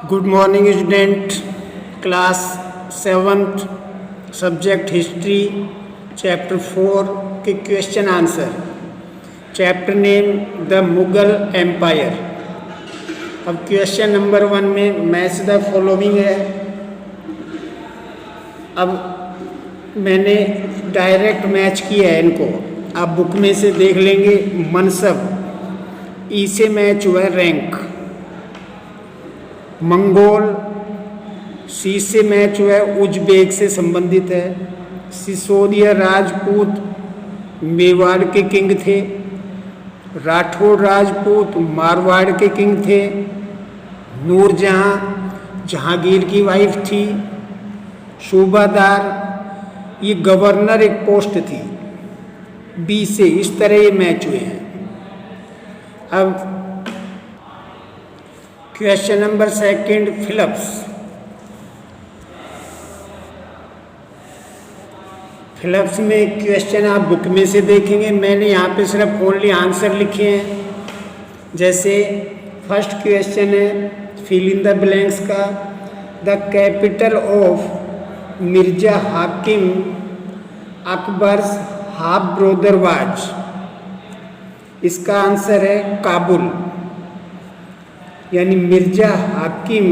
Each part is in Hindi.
Good morning student, class 7th subject history chapter 4 के question answer. Chapter name the Mughal empire. अब क्वेश्चन नंबर 1 में मैच द फॉलोइंग है। अब मैंने डायरेक्ट मैच किया है इनको, आप बुक में से देख लेंगे। मनसब, ई से मैच हुआ है रैंक। मंगोल, सी से मैच हुआ है उज्बेक से संबंधित है। सिसोदिया राजपूत मेवाड़ के किंग थे। राठौड़ राजपूत मारवाड़ के किंग थे। नूरजहां जहांगीर की वाइफ थी। सूबादार, ये गवर्नर एक पोस्ट थी। बी से इस तरह ये मैच हुए हैं। अब क्वेश्चन नंबर 2 फिलिप्स। फिलिप्स में क्वेश्चन आप बुक में से देखेंगे, मैंने यहाँ पे सिर्फ ओनली आंसर लिखे हैं। जैसे फर्स्ट क्वेश्चन है फिल इन द ब्लैंक्स का। द कैपिटल ऑफ मिर्जा हाकिम अकबर्स हाफ ब्रदर वाज। इसका आंसर है काबुल। यानी मिर्जा हाकिम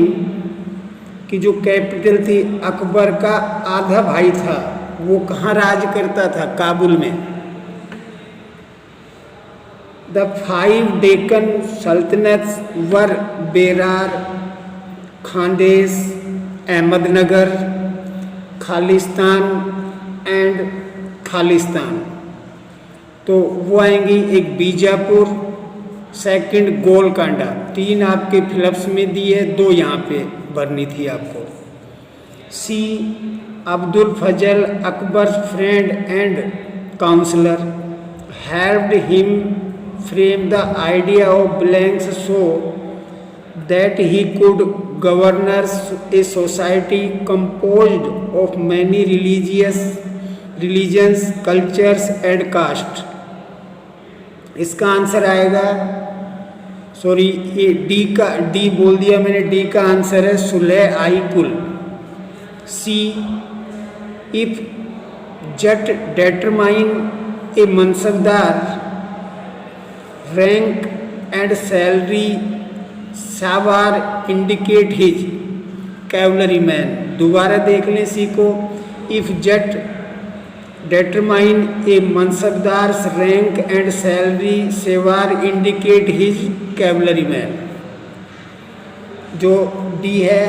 की जो कैपिटल थी, अकबर का आधा भाई था, वो कहाँ राज करता था? काबुल में। The 5 Deccan sultanates were Berar, Khandesh, Ahmednagar, Khalistan and Khalistan. तो वो आएंगी, एक बीजापुर, सेकंड गोलकांडा। 3 आपके फिलिप्स में दी है, 2 यहाँ पे भरनी थी आपको। C Abdul Fazal Akbar's friend and counsellor helped him frame the idea of blanks so that he could governors a society composed of many religions cultures and caste. इसका आंसर आएगा, सॉरी ये डी बोल दिया मैंने, डी का आंसर है सुलह आई कुल। C if zat determine a mansabdar rank and salary sawar indicate his cavalry man. दोबारा देख लें सी को। If zat determine a mansabdar's rank and salary sevar indicate his cavalry man। जो डी है,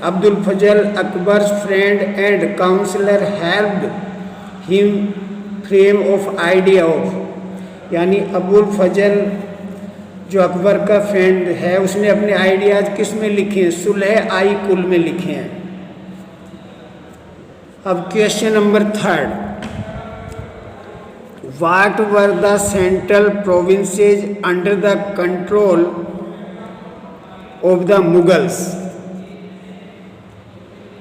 Abdul Fazal Akbar's friend and counsellor helped him frame of idea of. यानी अबुल फजल जो अकबर का फ्रेंड है, उसने अपने आइडियाज किस में लिखे हैं? सुलह आई कुल में लिखे हैं। अब question number 3। What were the central provinces under the control of the Mughals?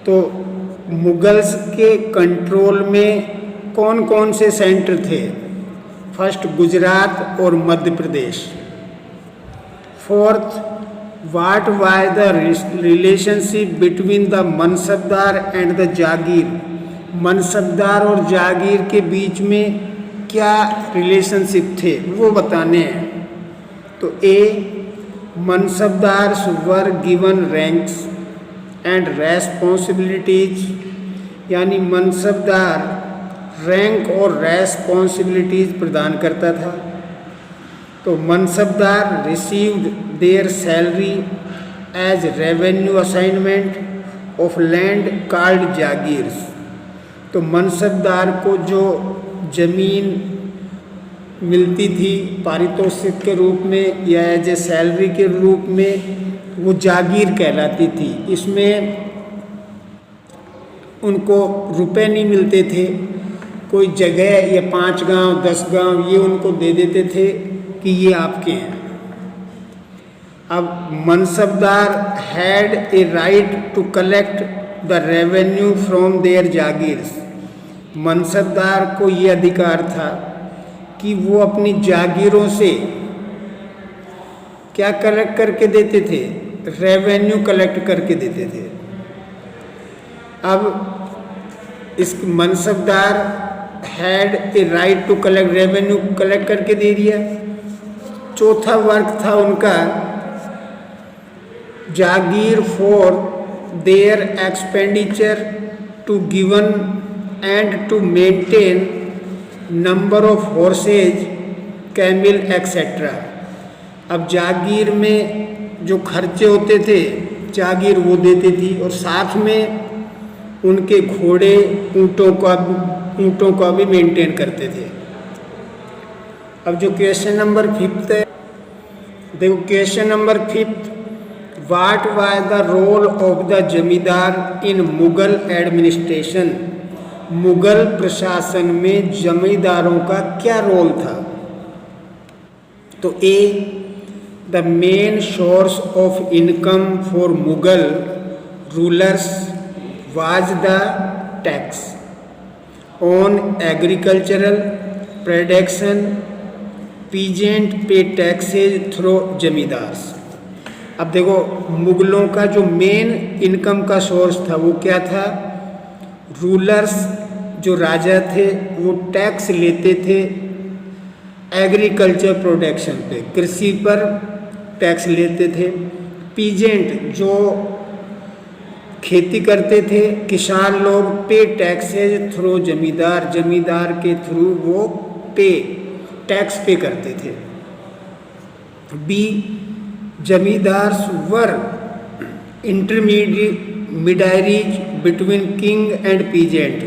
तो मुगल्स के कंट्रोल में कौन कौन से सेंटर थे? फर्स्ट गुजरात और Madhya Pradesh. 4th, what was the relationship between the mansabdar and the जागीर? मनसबदार और जागीर के बीच में क्या रिलेशनशिप थे वो बताने हैं। तो a mansabdar were given ranks and responsibilities. यानी मनसबदार रैंक और रेस्पॉन्सिबिलिटीज प्रदान करता था। तो mansabdar received their salary as revenue assignment of land called jagirs. तो मनसबदार को जो जमीन मिलती थी पारितोषिक के रूप में या एज ए सैलरी के रूप में, वो जागीर कहलाती थी। इसमें उनको रुपए नहीं मिलते थे, कोई जगह या 5 गांव 10 गांव ये उनको दे देते थे कि ये आपके हैं। अब mansabdar had a right to collect the revenue from their jagirs. Mansabdar को ये अधिकार था कि वो अपनी जागीरों से क्या कलेक्ट करके देते थे? रेवेन्यू कलेक्ट करके देते थे। अब इस mansabdar had a right to collect, revenue collect करके दे दिया। चौथा वर्ग था उनका jagir for their expenditure to given and to maintain number of horses, camel etcetera. अब जागीर में जो खर्चे होते थे जागीर वो देती थी, और साथ में उनके घोड़े ऊँटों का भी मेंटेन करते थे। अब जो क्वेश्चन नंबर 5 है, देखो question number 5, what was the role of the zamindar in Mughal administration? Mughal प्रशासन में जमींदारों का क्या रोल था? तो a, the main source of income for Mughal rulers was the tax on agricultural production, peasant pay taxes through zamindars. अब देखो मुगलों का जो मेन इनकम का सोर्स था वो क्या था? रूलर्स जो राजा थे वो टैक्स लेते थे एग्रीकल्चर प्रोडक्शन पे, कृषि पर टैक्स लेते थे। पीजेंट जो खेती करते थे किसान लोग, पे टैक्सेज थ्रू जमींदार, जमींदार के थ्रू वो पे टैक्स पे करते थे। B, zamindars were intermediaries between king and peasant.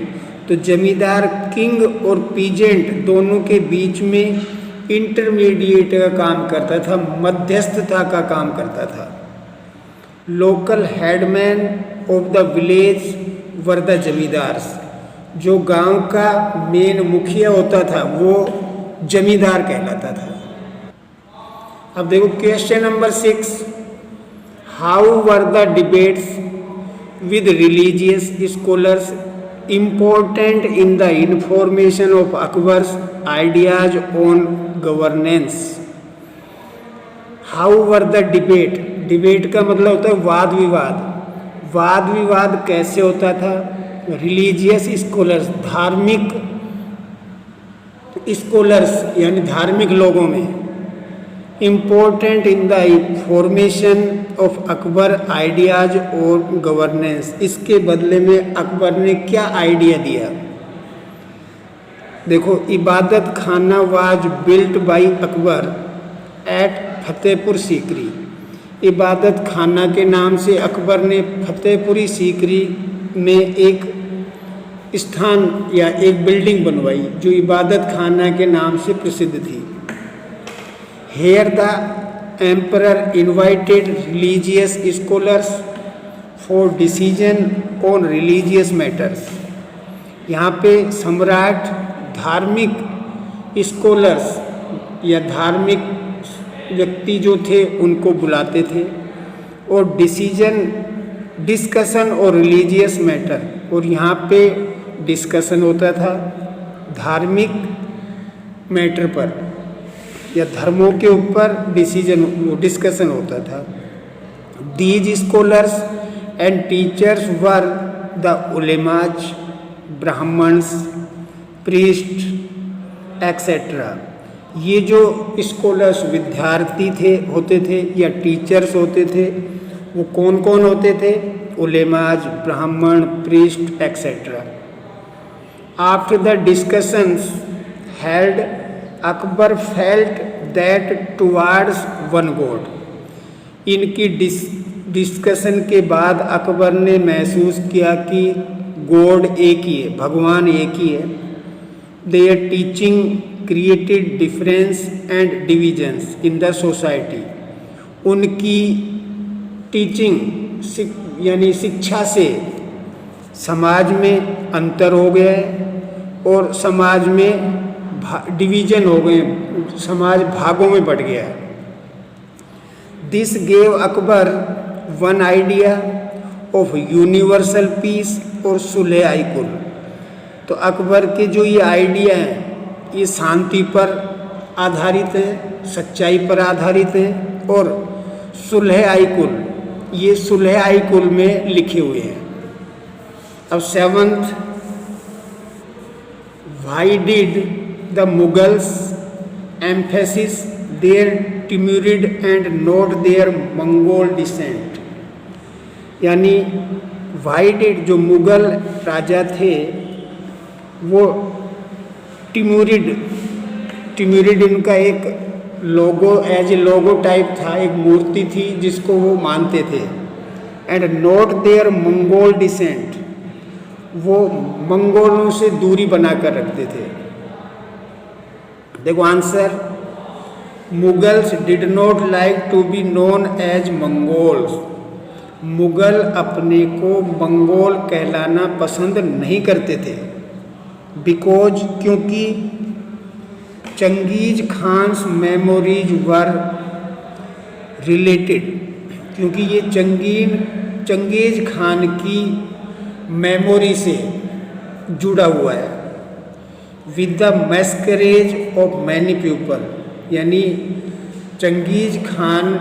तो जमींदार किंग और पीजेंट दोनों के बीच में इंटरमीडिएट का काम करता था, मध्यस्थता का काम करता था। Local headman of the village were the zamindars. जो गांव का मेन मुखिया होता था वो जमींदार कहलाता था। अब देखो question number 6, how were the debates with religious scholars important in the information of Akbar's ideas on governance? How were the debate, debate का मतलब होता है वाद विवाद। वाद विवाद कैसे होता था? रिलीजियस स्कॉलर्स, धार्मिक स्कॉलर्स यानी धार्मिक लोगों में, important in the formation of Akbar ideas और गवर्नेंस। इसके बदले में अकबर ने क्या आइडिया दिया? देखो, Ibadat Khana was built by Akbar at Fatehpur Sikri. Ibadat Khana के नाम से अकबर ने फतेहपुरी सीकरी में एक स्थान या एक बिल्डिंग बनवाई जो इबादत खाना के नाम से प्रसिद्ध थी। Here the emperor invited religious scholars for decision on religious matters. यहाँ पे सम्राट धार्मिक स्कॉलर्स या धार्मिक व्यक्ति जो थे उनको बुलाते थे और डिस्कशन और रिलीजियस मैटर, और यहाँ पे डिस्कशन होता था धार्मिक मैटर पर या धर्मों के ऊपर डिस्कशन होता था। These scholars and teachers were the ulemas, Brahmans, priest etcetera. ये जो स्कॉलर्स विद्यार्थी होते थे या टीचर्स होते थे वो कौन कौन होते थे? उलेमाज, ब्राह्मण, priest etcetera. After the discussions held Akbar felt that towards one God. इनकी डिस्कशन के बाद अकबर ने महसूस किया कि गॉड एक ही है, भगवान एक ही है। There teaching created difference and divisions in the society. उनकी टीचिंग यानी शिक्षा से समाज में अंतर हो गया है और समाज में डिवीजन हो गए, समाज भागों में बढ़ गया है। This gave Akbar one idea of universal peace और सुलह आई कुल। तो अकबर के जो ये आइडिया हैं ये शांति पर आधारित है, सच्चाई पर आधारित है और सुलह आई कुल ये सुलह आई कुल में लिखे हुए हैं। अब seventh, why did the Mughals emphasis their Timurid and not their Mongol descent, यानी व्हाई डिड, जो मुगल राजा थे वो टिम्यूरिड इनका एक लोगो, एज ए लोगो टाइप था, एक मूर्ति थी जिसको वो मानते थे। And not their Mongol descent, वो मंगोलों से दूरी बनाकर रखते थे। देखो answer, Mughals did not like to be known as Mongols, Mughal अपने को मंगोल कहलाना पसंद नहीं करते थे। बिकॉज, क्योंकि Genghis Khan's memories were related, क्योंकि ये चंगेज खान की मेमोरी से जुड़ा हुआ है। With the massacre of many people, यानी चंगेज खान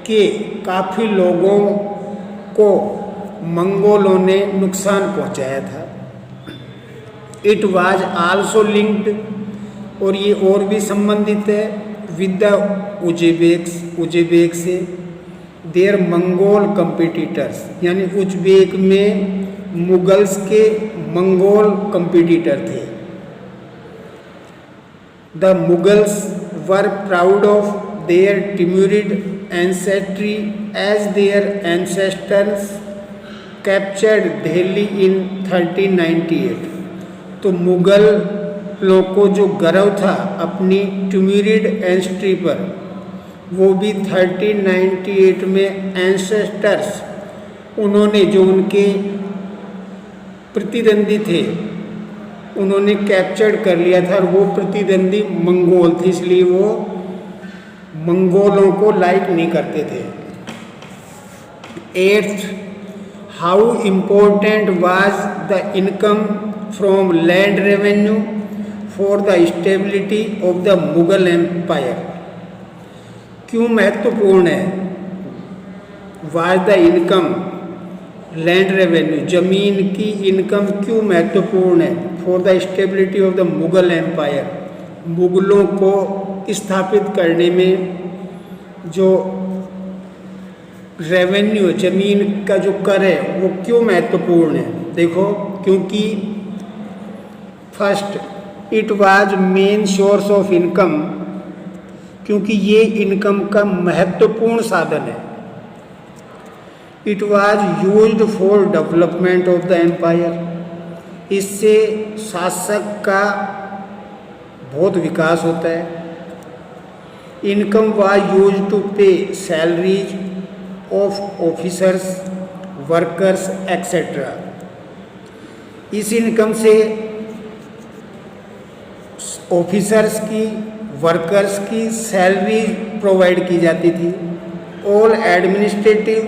के काफ़ी लोगों को मंगोलों ने नुकसान पहुंचाया था। इट वाज आल्सो लिंक्ड, और ये और भी संबंधित है, विद द उज़्बेक से, देयर मंगोल कंपिटिटर्स, यानी उज़्बेक में मुगल्स के मंगोल कंपिटिटर थे। The Mughals were proud of their Timurid ancestry as their ancestors captured Delhi in 1398, तो मुगल लोग को जो गर्व था अपनी टिम्यूरिड एंसेस्ट्री पर, वो भी 1398 में एंसेस्टर्स, उन्होंने जो उनके प्रतिद्वंदी थे उन्होंने कैप्चर कर लिया था, और वो प्रतिद्वंदी मंगोल थे, इसलिए वो मंगोलों को लाइक नहीं करते थे। Eighth, how important was the income from land revenue for the stability of the Mughal empire, क्यों महत्वपूर्ण है was the income, land revenue, जमीन की इनकम क्यों महत्वपूर्ण है for the stability of the Mughal empire, मुगलों को स्थापित करने में जो रेवेन्यू, जमीन का जो कर है वो क्यों महत्वपूर्ण है। देखो, क्योंकि first, it was main source of income, क्योंकि ये इनकम का महत्वपूर्ण साधन है। It was used for development of the empire, इससे शासक का बहुत विकास होता है। Income was used to pay salaries of officers, workers etcetera, इस इनकम से ऑफिसर्स की, वर्कर्स की सैलरी प्रोवाइड की जाती थी। All administrative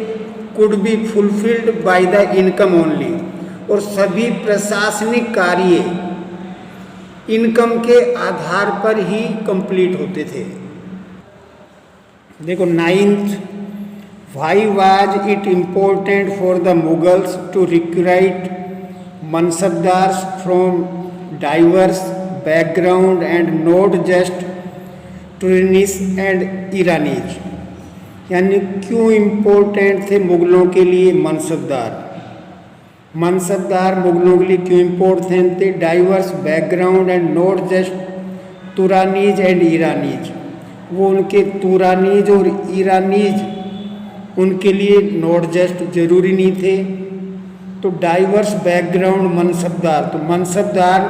could be fulfilled by the income only, और सभी प्रशासनिक कार्य इनकम के आधार पर ही कंप्लीट होते थे। देखो ninth, why was it important for the Mughals to recruit mansabdars from diverse background and not just Turanis and Iranis, यानी क्यों इम्पोर्टेंट थे मुगलों के लिए मनसबदार, मनसबदार मुगलों के लिए क्यों इम्पोर्टेंट थे, diverse background and not just Turanis and Iranis, वो उनके तुरानीज और ईरानीज उनके लिए नॉट जस्ट जरूरी नहीं थे। तो डाइवर्स बैकग्राउंड मनसबदार, तो मनसबदार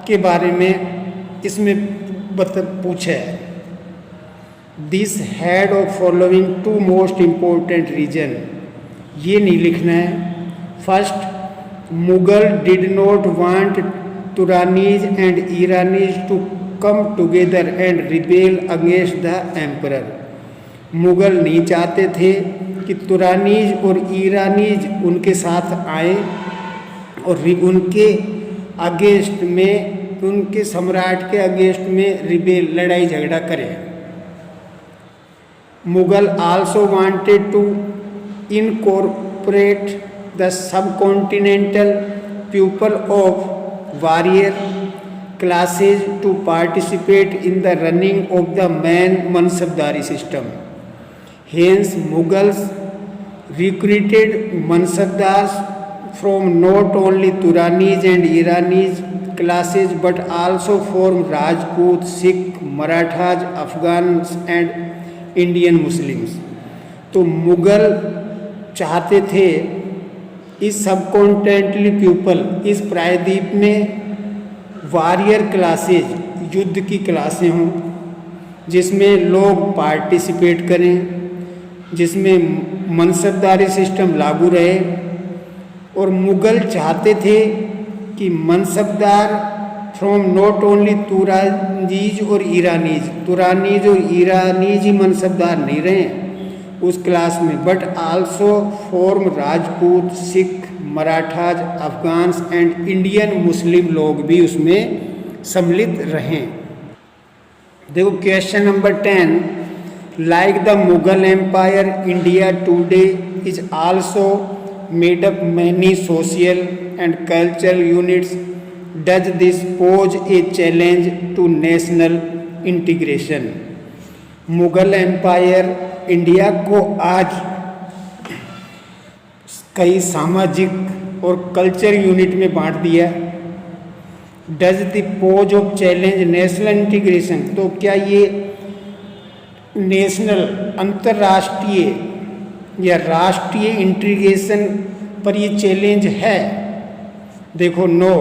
के बारे में इसमें पूछा है। This had of following two most important reason, ये नहीं लिखना है। First, Mughal did not want Turanis and Iranis to come together and rebel against the emperor, Mughal नहीं चाहते थे कि तुरानीज और ईरानीज उनके साथ आए और उनके अगेंस्ट में, उनके सम्राट के अगेंस्ट में रिबेल, लड़ाई झगड़ा करें। Mughal also wanted to incorporate the subcontinental people of warrior classes to participate in the running of the main Mansabdari system. Hence, Mughals recruited Mansabdars from not only Turanis and Iranis classes but also from Rajput, Sikh, Marathas, Afghans and Indian Muslims. तो मुगल चाहते थे इस सबकॉन्टिनेंटल पीपल, इस प्रायद्वीप में वॉरियर क्लासेज, युद्ध की क्लासें हों जिसमें लोग पार्टिसिपेट करें, जिसमें मनसबदारी सिस्टम लागू रहे। और मुग़ल चाहते थे कि मनसबदार फ्रॉम नॉट ओनली तुरानीज और ईरानीज, तुरानीज और ईरानीज ही मनसबदार नहीं रहे उस क्लास में, but also form Rajput, Sikh, Marathas, Afghans and Indian Muslim लोग भी उसमें सम्मिलित रहें। देखो question number 10, like the Mughal empire India today is also made up many social and cultural units. Does this pose a challenge to national integration? Mughal empire India को आज कई सामाजिक और कल्चर यूनिट में बांट दिया। Does the pose of challenge national integration, तो क्या ये नेशनल अंतर्राष्ट्रीय या राष्ट्रीय इंटीग्रेशन पर ये चैलेंज है? देखो no,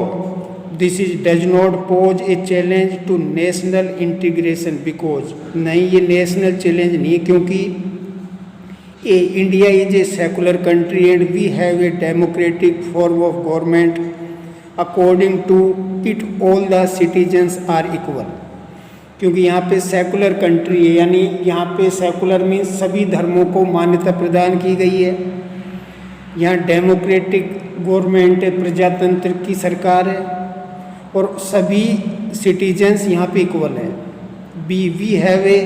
this is does not pose a challenge to national integration, because नहीं, ये नेशनल चैलेंज नहीं, क्योंकि India is a secular country and we have a democratic form of government according to it all the citizens are equal. क्योंकि यहाँ पे सेकुलर कंट्री है, यानी यहाँ पे सेकुलर मीन्स सभी धर्मों को मान्यता प्रदान की गई है। यहाँ डेमोक्रेटिक गवर्नमेंट है, प्रजातंत्र की सरकार है और सभी सिटीजन्स यहाँ पे इक्वल हैं। We have a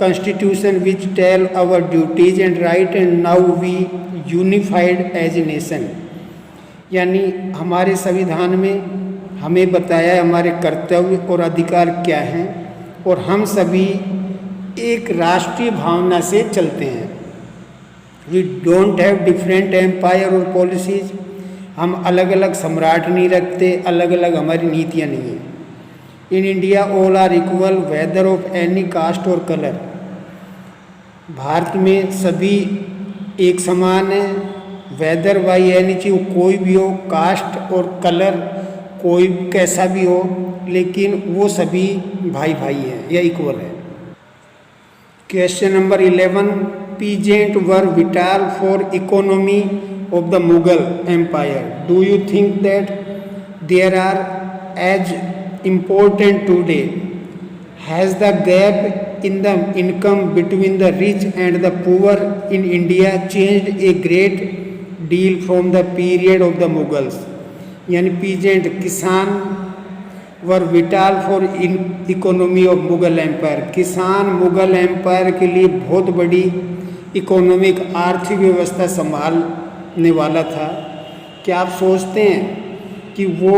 constitution which tell our duties and right and now we unified as a nation, यानी हमारे संविधान में हमें बताया है हमारे कर्तव्य और अधिकार क्या हैं और हम सभी एक राष्ट्रीय भावना से चलते हैं। We don't have different empire और पॉलिसीज, हम अलग अलग सम्राट नहीं रखते, अलग अलग हमारी नीतियाँ नहीं हैं। In India all are equal whether of any caste और कलर, भारत में सभी एक समान है, वेदर बाई एनी चीज, कोई भी हो, कास्ट और कलर कोई कैसा भी हो, लेकिन वो सभी भाई भाई हैं या इक्वल है। Question number 11, peasant were vital for economy of the Mughal empire, do you think that there are as important today? Has the gap in the income between the rich and the poor in India changed a great deal from the period of the Mughals? यानी पीजेंट किसान were vital for economy of Mughal empire, किसान मुगल एम्पायर के लिए बहुत बड़ी इकोनॉमिक आर्थिक व्यवस्था संभालने वाला था। क्या आप सोचते हैं कि वो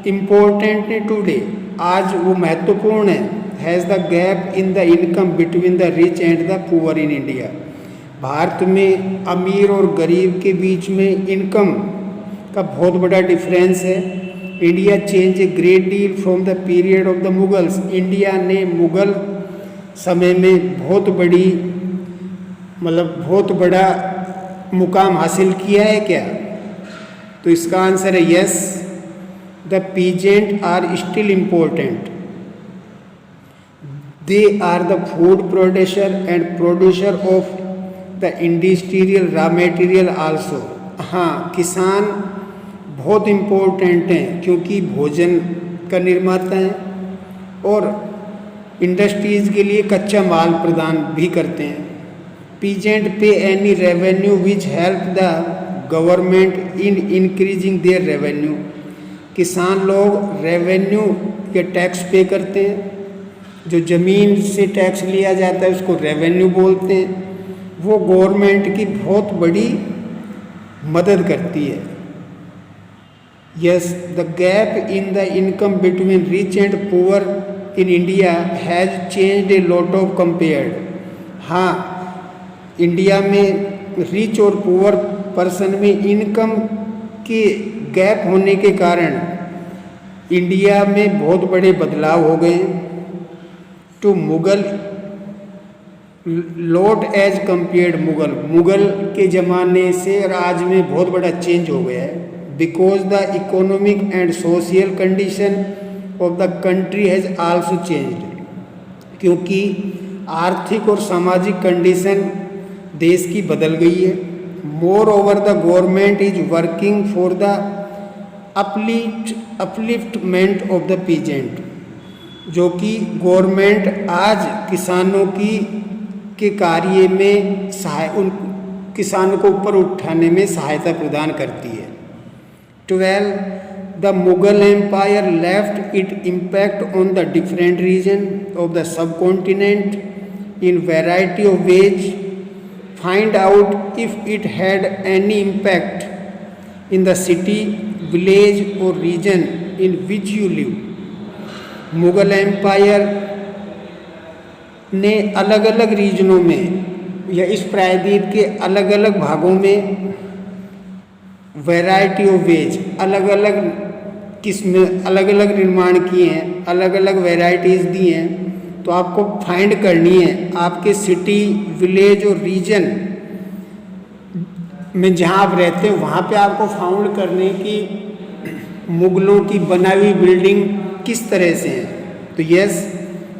इम्पोर्टेंट है टुडे, आज वो महत्वपूर्ण है? Has the gap in the income between the rich and the poor in India, Bharat में अमीर और गरीब के बीच में इनकम का बहुत बड़ा डिफरेंस है। India change A great deal from the period of the Mughals, India ने मुगल समय में बहुत बड़ी बहुत बड़ा मुकाम हासिल किया है क्या? तो इसका आंसर है yes, the peasant are still important, they are the food producer and producer of the industrial raw material also. हाँ, किसान बहुत इम्पोर्टेंट हैं क्योंकि भोजन का निर्माता है और इंडस्ट्रीज़ के लिए कच्चा माल प्रदान भी करते हैं। पीजेंट पे any revenue which help the government in increasing there revenue, किसान लोग रेवेन्यू या टैक्स पे करते हैं, जो ज़मीन से टैक्स लिया जाता है उसको रेवेन्यू बोलते हैं। वो गवर्नमेंट की बहुत बड़ी मदद करती है। Yes, the gap in the income between rich and poor in India has changed a lot of compared. हाँ, इंडिया में रिच और पुअर पर्सन में इनकम के गैप होने के कारण इंडिया में बहुत बड़े बदलाव हो गए। To Mughal lot as compared Mughal के ज़माने से और आज में बहुत बड़ा चेंज हो गया है। Because the economic and social condition of the country has also changed, क्योंकि आर्थिक और सामाजिक कंडीशन देश की बदल गई है। More over the government is working for the upliftment of the peasant, जो कि गवर्नमेंट आज किसानों के कार्य में उन किसानों को ऊपर उठाने में सहायता प्रदान करती है। 12. The Mughal Empire left its impact on the different regions of the subcontinent in variety of ways. Find out if it had any impact in the city, village or region in which you live. Mughal empire ने अलग अलग रीजनों में या इस प्रायद्वीप के अलग अलग भागों में वैरायटी ऑफ वेज अलग अलग किस्में अलग अलग निर्माण किए हैं, अलग अलग वैरायटीज़ दी हैं। तो आपको फाइंड करनी है आपके सिटी, विलेज और रीजन में जहाँ आप रहते हैं वहाँ पे आपको फाउंड करने की मुगलों की बनाई हुई बिल्डिंग किस तरह से है। तो yes,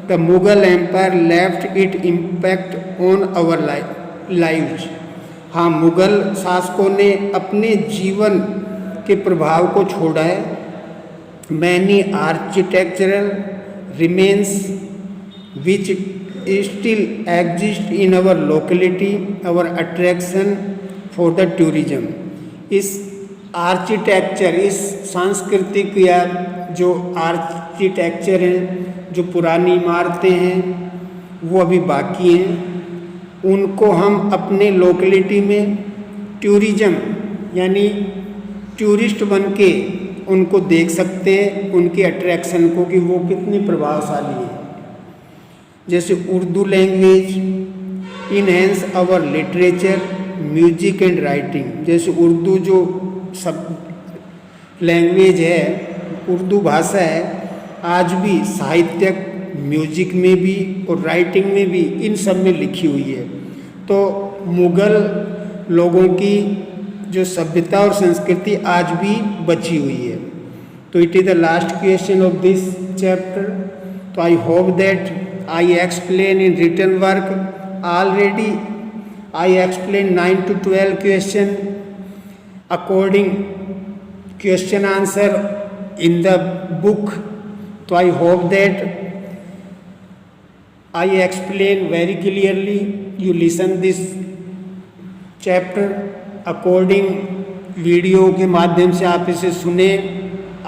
the Mughal empire left it impact on our lives. हाँ, मुगल शासकों ने अपने जीवन के प्रभाव को छोड़ा है। Many architectural remains which still exist in our locality, our attraction for the tourism. इस आर्किटेक्चर, इस सांस्कृतिक या जो आर्किटेक्चर हैं, जो पुरानी इमारतें हैं वो अभी बाकी हैं, उनको हम अपने लोकेलिटी में टूरिज्म यानी टूरिस्ट बन के उनको देख सकते हैं, उनके अट्रैक्शन को कि वो कितनी प्रभावशाली है। जैसे Urdu language enhance our literature, music and writing. जैसे उर्दू जो सब लैंग्वेज है, उर्दू भाषा है, आज भी साहित्यक, म्यूजिक में भी और राइटिंग में भी, इन सब में लिखी हुई है। तो मुगल लोगों की जो सभ्यता और संस्कृति आज भी बची हुई है। तो it is the last question of this chapter. तो I hope that I explain in written work already. I explain 9 to 12 question according question answer in the book. तो I hope that I explain very clearly. You listen this chapter according video के माध्यम से आप इसे सुने।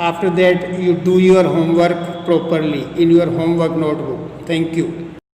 After that you do your homework properly in your homework notebook. Thank you.